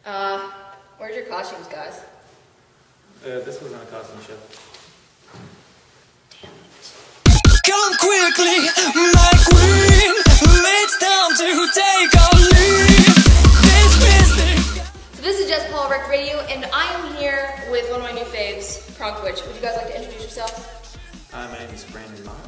Where's your costumes, guys? This was on a costume show. Damn it. Come quickly, my queen. It's time to take a lead. So this is Jess Paul, WreckedRadio, and I am here with one of my new faves, Crunk Witch. Would you guys like to introduce yourselves? My name is Brandon Miles.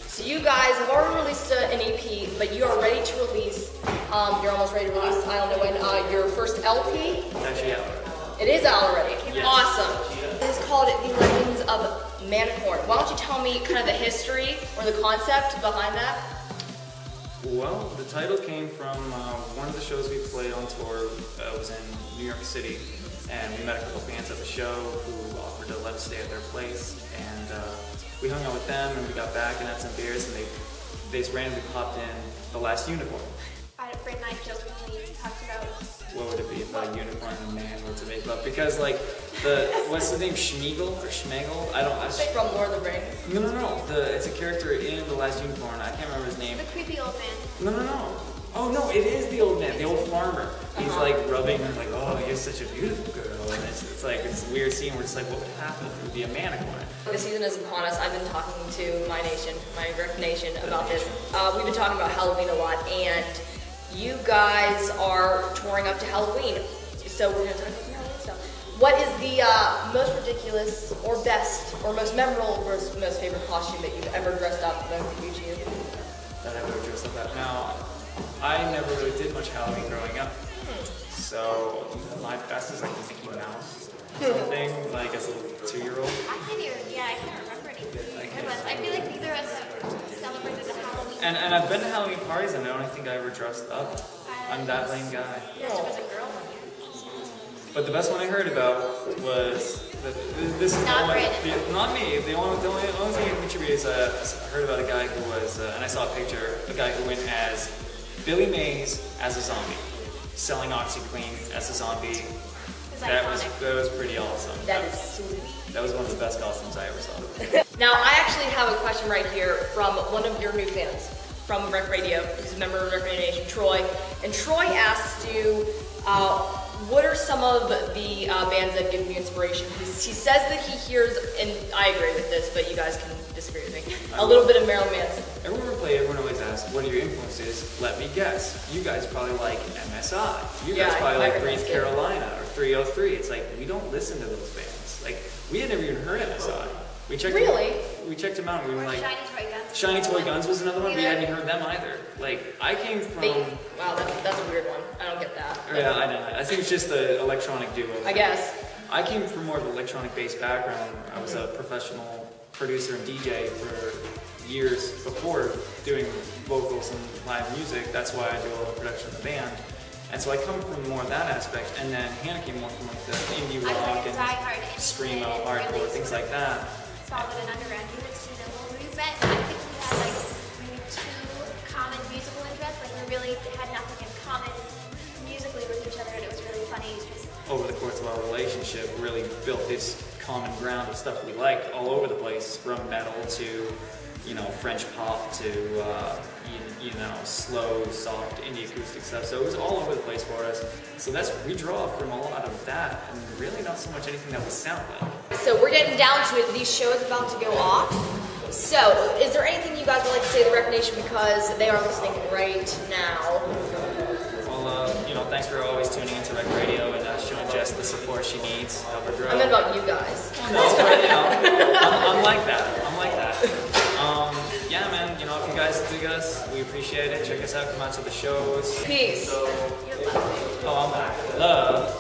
So you guys have already released an EP, but you are ready to release, you're almost ready to release, I don't know when, your first LP? It's actually out. It is out already. Yes. Awesome. It is called The Legends of Manicorn. Why don't you tell me kind of the history or the concept behind that? Well, the title came from one of the shows we played on tour. Was in New York City, and we met a couple fans at the show who offered to let us stay at their place, and we hung out with them, and we got back and had some beers, and they just randomly popped in The Last Unicorn. Brent and I jokingly talked about What would it be if a unicorn and a man were to make love? Because like what's his name, Schmeagol or Schmegel? From Lord of the Rings. No. It's a character in The Last Unicorn. I can't remember his name. the creepy old man. No. Oh no, it is the old man, the old farmer. He's like rubbing her like, oh, you're such a beautiful girl. And it's like this weird scene where it's like, what would happen if it would be a manicorn? The season is upon us. I've been talking to my nation, my Wreck Nation, about this. We've been talking about Halloween a lot, and you guys are touring up to Halloween. So we're going to talk about some Halloween stuff. What is the most ridiculous or best or most memorable or most favorite costume that you've ever dressed up that each of you? That I would have dressed up at. Now, I never really did much Halloween growing up. So my best is like the Mickey Mouse thing, like as a 2-year-old. I can't remember any good ones. I feel like neither of us have celebrated the Halloween. And I've been to Halloween parties and I don't think I ever dressed up. I'm that lame guy. Yes, it was a girl one year. But the best one I heard about was this is Not the one, Brandon. not me. The only thing I can contribute is I heard about a guy who was, and I saw a picture, a guy who went as Billy Mays as a zombie, selling OxyClean as a zombie. That was pretty awesome. That is sweet. That was one of the best costumes I ever saw. Now, I actually have a question right here from one of your new fans from WreckedRadio. He's a member of WreckedRadio Nation, Troy. And Troy asked you, what are some of the bands that give you inspiration? He says that he hears, and I agree with this, but you guys can disagree with me, a little bit of Marilyn Manson. Everyone we play, everyone always asks, what are your influences? Let me guess. You guys probably like MSI. You guys probably like Breathe Carolina or 303. It's like, we don't listen to those bands. Like, we had never even heard MSI. We checked we checked them out and we were like, Shiny Toy Guns. Shiny Toy Guns was another one. We hadn't heard them either. Like, I came from... Wow, that's a weird one. I don't get that. Yeah, I know. I think it's just the electronic duo. I guess. I came from more of an electronic-based background. I was a professional producer and DJ for years before doing vocals and live music. That's why I do all the production of the band. And so I come from more of that aspect, and then Hannah came more from like the indie rock and screamo, hardcore, things like that. Solid and underground. You would have seen them when we met. I think we had like maybe 2 common musical interests. Like we really had nothing in common musically with each other, and it was really funny. Over the course of our relationship, really built this common ground of stuff we liked all over the place, from metal to, you know, French pop to, you know, slow, soft, indie acoustic stuff. So it was all over the place for us. So we draw from a lot of that, and really not so much anything that we sound like. So we're getting down to it. These shows are about to go off. So, is there anything you guys would like to say to the Wreck Nation, because they are listening right now? Well, you know, thanks for always tuning into WreckedRadio and showing Jess the support she needs to help her grow. I meant about you guys. No, but you know, I'm like that. Yeah, man, you know, if you guys dig us, we appreciate it. Check us out, come out to the shows. Peace. Oh, I'm back. Love.